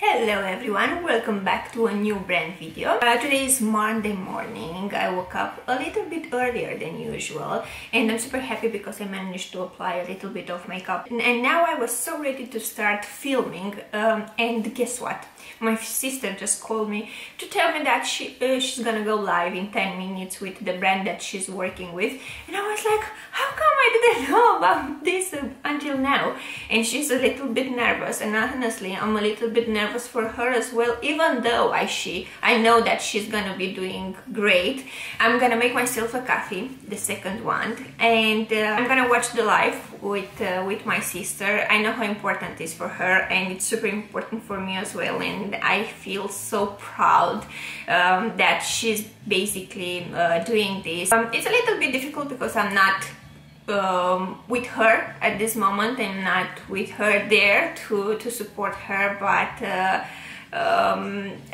Hello everyone, welcome back to a new brand video. Today is Monday morning. I woke up a little bit earlier than usual and I'm super happy because I managed to apply a little bit of makeup and now I was so ready to start filming and guess what? My sister just called me to tell me that she's gonna go live in 10 minutes with the brand that she's working with, and I was like, how come I didn't know about this until now? And she's a little bit nervous, and honestly I'm a little bit nervous for her as well, even though I know that she's gonna be doing great. I'm gonna make myself a coffee, the second one, and I'm gonna watch the live with my sister. I know how important it is for her and it's super important for me as well, and I feel so proud that she's basically doing this. It's a little bit difficult because I'm not with her at this moment. I'm not with her there to support her, but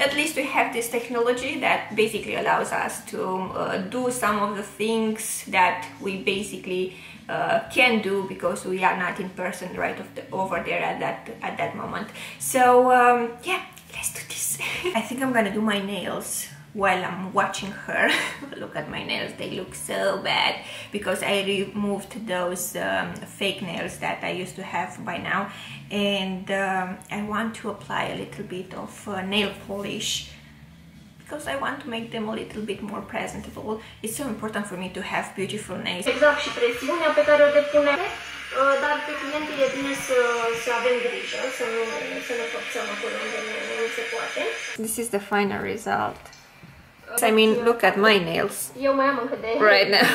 at least we have this technology that basically allows us to do some of the things that we basically can do because we are not in person right over there at that moment. So yeah, let's do this. I think I'm gonna do my nails while I'm watching her. Look at my nails, they look so bad because I removed those fake nails that I used to have by now, and I want to apply a little bit of nail polish because I want to make them a little bit more presentable. It's so important for me to have beautiful nails. Exact, și presiunea pe care o depune, dar pe client e bine să avem grijă, să ne forțăm acolo unde nu se poate. This is the final result. I mean, look at my nails. Eu mai am încă de right now.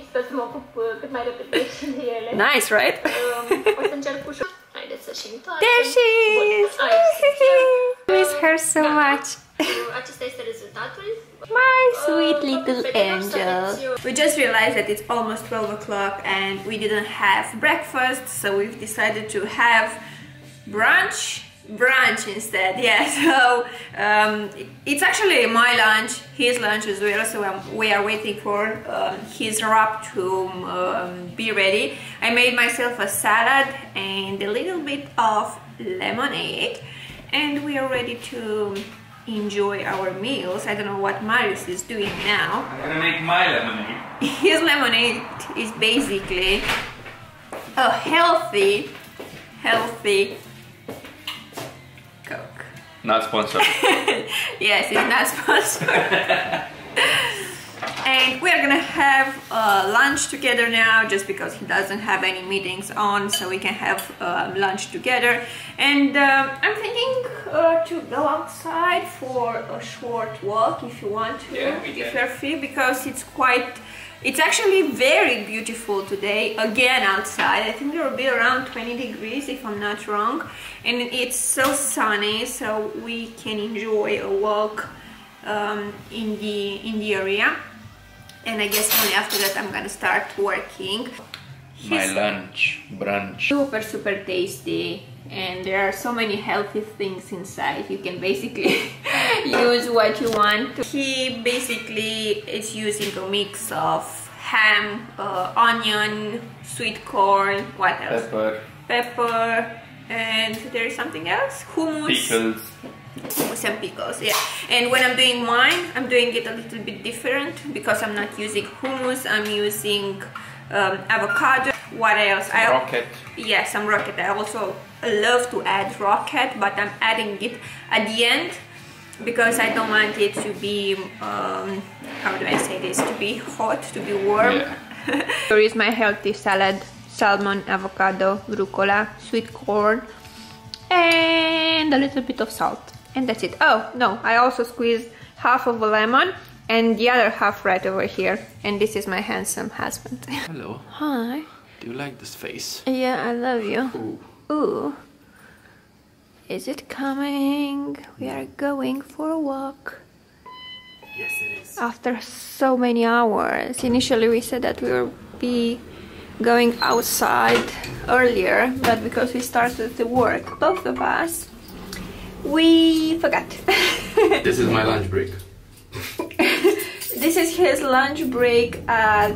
Sper să mă ocup cât mai repede și de ele. Nice, right? O să încerc ușor. Haideți să și întoarcem. There she is! I miss her so much. Acesta este rezultatul. My sweet little angel. We just realized that it's almost 12 o'clock and we didn't have breakfast, so we've decided to have brunch instead. Yeah, so it's actually my lunch, his lunch as well, so we are waiting for his wrap to be ready. I made myself a salad and a little bit of lemonade and we are ready to enjoy our meals. I don't know what Marius is doing now. I'm gonna make my lemonade. His lemonade is basically a healthy Coke. Not sponsored. Yes, it's not sponsored. And we're gonna have lunch together now just because he doesn't have any meetings on, so we can have lunch together. And I'm thinking to go outside for a short walk if you want to, if you're free, because it's actually very beautiful today again outside. I think it will be around 20 degrees if I'm not wrong, and it's so sunny, so we can enjoy a walk in the area. And I guess only after that I'm gonna start working. My lunch, brunch. Super tasty, and there are so many healthy things inside. You can basically use what you want. He basically is using a mix of ham, onion, sweet corn, what else? Pepper, and there is something else? Hummus. Pickles. Some pickles, yeah. And when I'm doing mine, I'm doing it a little bit different because I'm not using hummus, I'm using avocado. What else? Rocket. Yeah, some rocket. I also love to add rocket, but I'm adding it at the end because I don't want it to be, how do I say this, to be hot, to be warm. Yeah. Here is my healthy salad: salmon, avocado, rucola, sweet corn, and a little bit of salt. And that's it. Oh no, I also squeezed half of a lemon and the other half right over here. And this is my handsome husband. Hello. Hi. Do you like this face? Yeah, I love you. Ooh. Ooh. Is it coming? We are going for a walk. Yes, it is. After so many hours. Initially we said that we will be going outside earlier, but because we started the work, both of us, we forgot. This is my lunch break. This is his lunch break at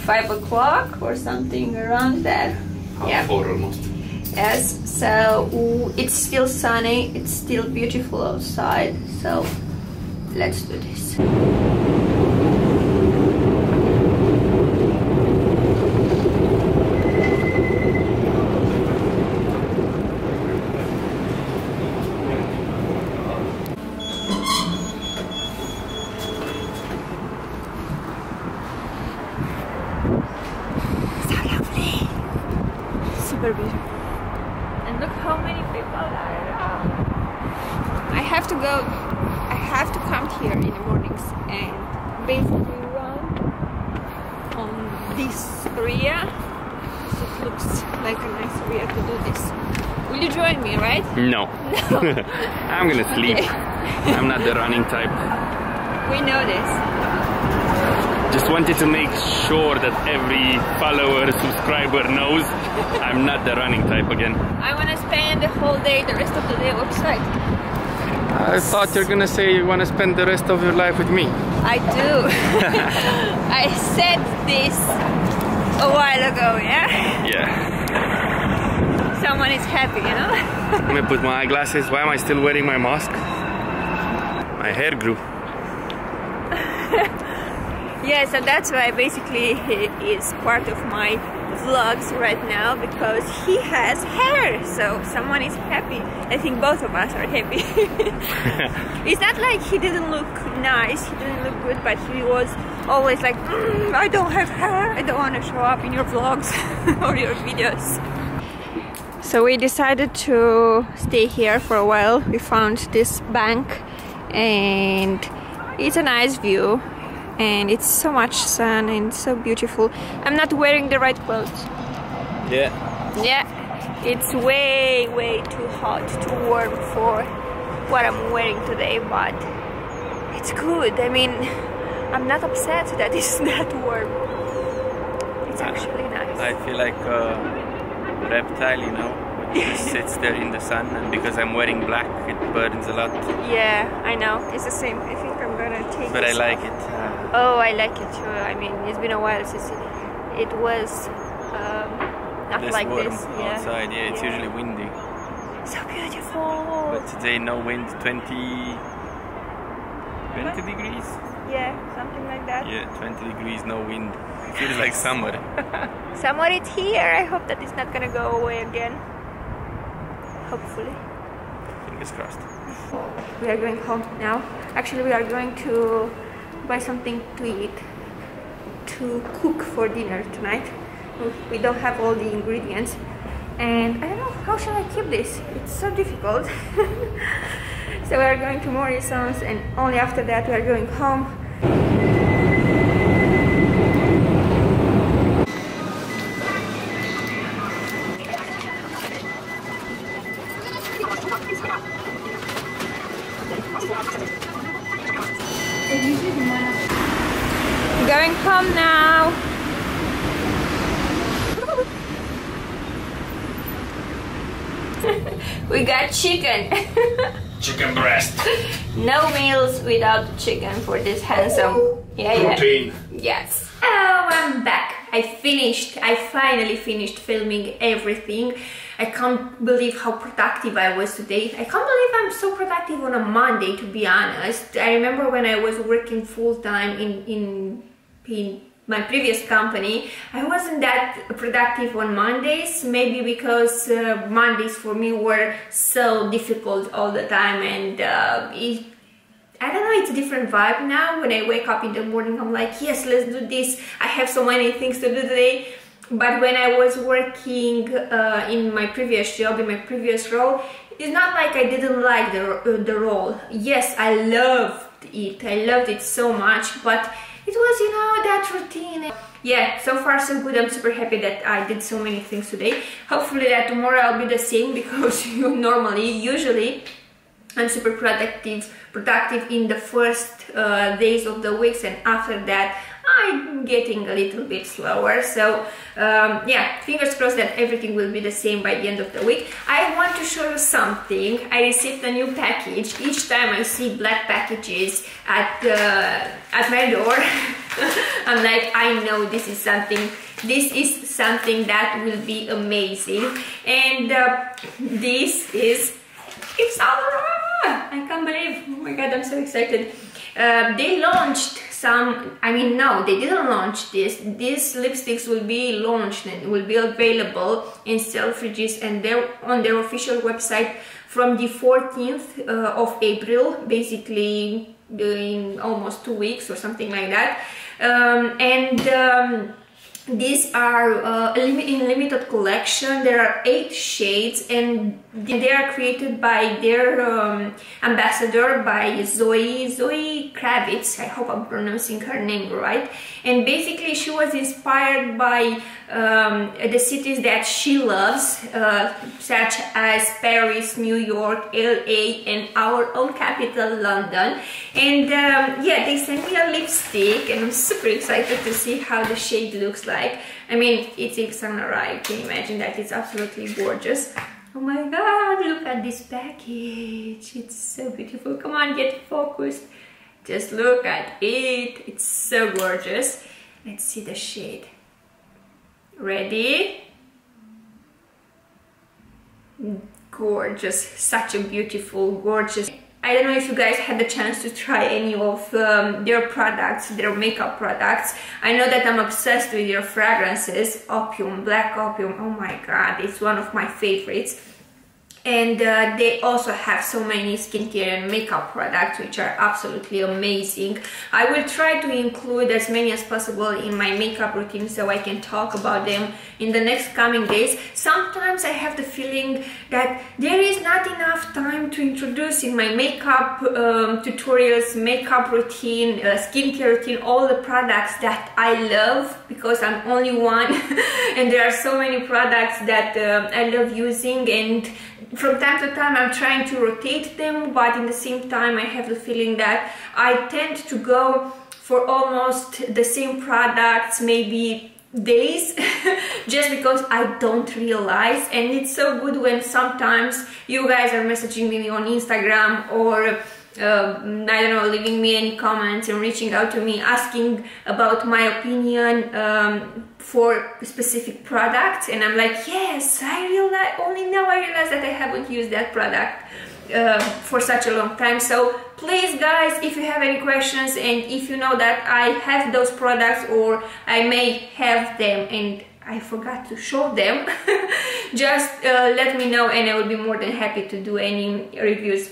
5 o'clock or something around that. Half 4 almost. XS. So it's still sunny, it's still beautiful outside, so let's do this. Super beautiful. And look how many people are around. I have to come here in the mornings and basically run on this area. So it looks like a nice area to do this. Will you join me, right? No. No. I'm gonna sleep. Okay. I'm not the running type. We know this. Just wanted to make sure that every follower, subscriber knows I'm not the running type again. I want to spend the whole day, the rest of the day outside. I thought you're gonna say you want to spend the rest of your life with me. I do. I said this a while ago, yeah? Yeah. Someone is happy, you know? Let me put my eyeglasses. Why am I still wearing my mask? My hair grew. Yeah, so that's why basically he is part of my vlogs right now, because he has hair, so someone is happy. I think both of us are happy. It's not like he didn't look nice, he didn't look good, but he was always like, I don't have hair, I don't want to show up in your vlogs or your videos. So we decided to stay here for a while. We found this bank and it's a nice view. And it's so much sun and so beautiful. I'm not wearing the right clothes. Yeah. Yeah, it's way too hot, too warm for what I'm wearing today, but it's good. I mean, I'm not upset that it's not warm. It's actually nice. I feel like a reptile, you know, which just sits there in the sun, and because I'm wearing black, it burns a lot. Yeah, I know. It's the same. I think I'm gonna take But I this like off. it. Oh, I like it too. I mean, it's been a while since it was not Less like warm this. Yeah. outside. Yeah, it's Yeah. usually windy. So beautiful. But today no wind, 20 degrees? Yeah, something like that. Yeah, 20 degrees, no wind. It feels like summer. Summer is here. I hope that it's not gonna go away again. Hopefully. Fingers crossed. We are going home now. Actually, we are going to buy something to eat, to cook for dinner tonight. We don't have all the ingredients, and I don't know how shall I keep this. It's so difficult. So we are going to Morrison's, and only after that we are going home. Going home now. We got chicken. Chicken breast. No meals without chicken for this handsome. Yeah. Protein. Yes. Oh, I'm back. I finally finished filming everything. I can't believe how productive I was today. I can't believe I'm so productive on a Monday, to be honest. I remember when I was working full-time in my previous company, I wasn't that productive on Mondays, maybe because Mondays for me were so difficult all the time, and I don't know, it's a different vibe now. When I wake up in the morning, I'm like, yes, let's do this. I have so many things to do today. But when I was working in my previous job, in my previous role, it's not like I didn't like the role. Yes, I loved it so much, but it was, you know, that routine. Yeah, so far so good. I'm super happy that I did so many things today. Hopefully that tomorrow I'll be the same, because usually I'm super productive in the first days of the weeks, and after that I'm getting a little bit slower. So yeah, fingers crossed that everything will be the same by the end of the week. I want to show you something. I received a new package. Each time I see black packages at my door, I'm like, I know this is something this is something that will be amazing. And this is, it's I can't believe, oh my god, I'm so excited. They launched some, I mean, no, they didn't launch this. These lipsticks will be launched and will be available in Selfridges, and they're on their official website from the 14th of April, basically in almost 2 weeks or something like that. These are in limited collection. There are 8 shades, and they are created by their ambassador, by Zoe Kravitz. I hope I'm pronouncing her name right. And basically she was inspired by the cities that she loves, such as Paris, New York, LA, and our own capital, London. And yeah, they sent me a lipstick, and I'm super excited to see how the shade looks like. I mean, it's Yves Saint Laurent. You can imagine that it's absolutely gorgeous. Oh my god, look at this package. It's so beautiful. Come on, get focused. Just look at it. It's so gorgeous. Let's see the shade. Ready? Gorgeous. Such a beautiful, gorgeous. I don't know if you guys had the chance to try any of their products, their makeup products. I know that I'm obsessed with their fragrances. Opium, Black Opium, oh my god, it's one of my favorites. And they also have so many skincare and makeup products which are absolutely amazing. I will try to include as many as possible in my makeup routine so I can talk about them in the next coming days. Sometimes I have the feeling that there is not enough time to introduce in my makeup tutorials, makeup routine, skincare routine, all the products that I love, because I'm only one and there are so many products that I love using, and from time to time I'm trying to rotate them, but in the same time I have the feeling that I tend to go for almost the same products, maybe days, just because I don't realize. And it's so good when sometimes you guys are messaging me on Instagram, or I don't know, leaving me any comments and reaching out to me asking about my opinion for specific products, and I'm like, yes, I realize, only now I realize that I haven't used that product for such a long time. So please guys, if you have any questions, and if you know that I have those products or I may have them and I forgot to show them, just let me know and I will be more than happy to do any reviews.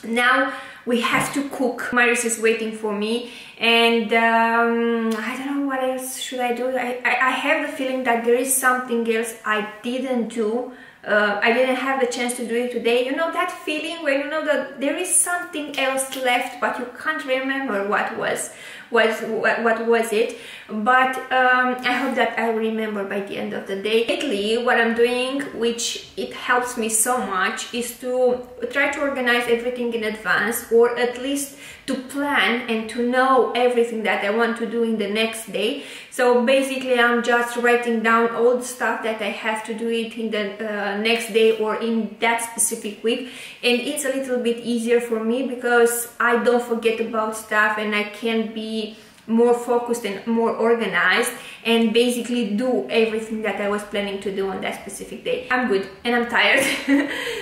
Now we have to cook. Marius is waiting for me, and I don't know what else should I do. I have the feeling that there is something else I didn't do. I didn't have the chance to do it today. You know that feeling where you know that there is something else left, but you can't remember what was it. But I hope that I will remember by the end of the day. Lately, what I'm doing, which it helps me so much, is to try to organize everything in advance, or at least to plan and to know everything that I want to do in the next day. So basically I'm just writing down all the stuff that I have to do it in the next day or in that specific week, and it's a little bit easier for me because I don't forget about stuff and I can be more focused and more organized and basically do everything that I was planning to do on that specific day. I'm good and I'm tired.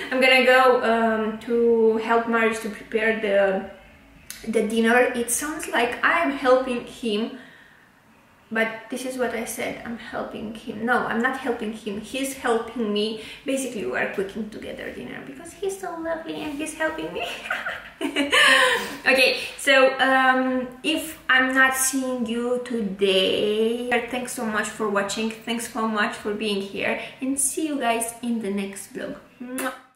I'm gonna go to help Marius to prepare the dinner. It sounds like I'm helping him, but this is what I said, I'm helping him. No, I'm not helping him, he's helping me. Basically we are cooking together dinner because he's so lovely and he's helping me. Okay, so if I'm not seeing you today, thanks so much for watching, thanks so much for being here, and see you guys in the next vlog. Mwah.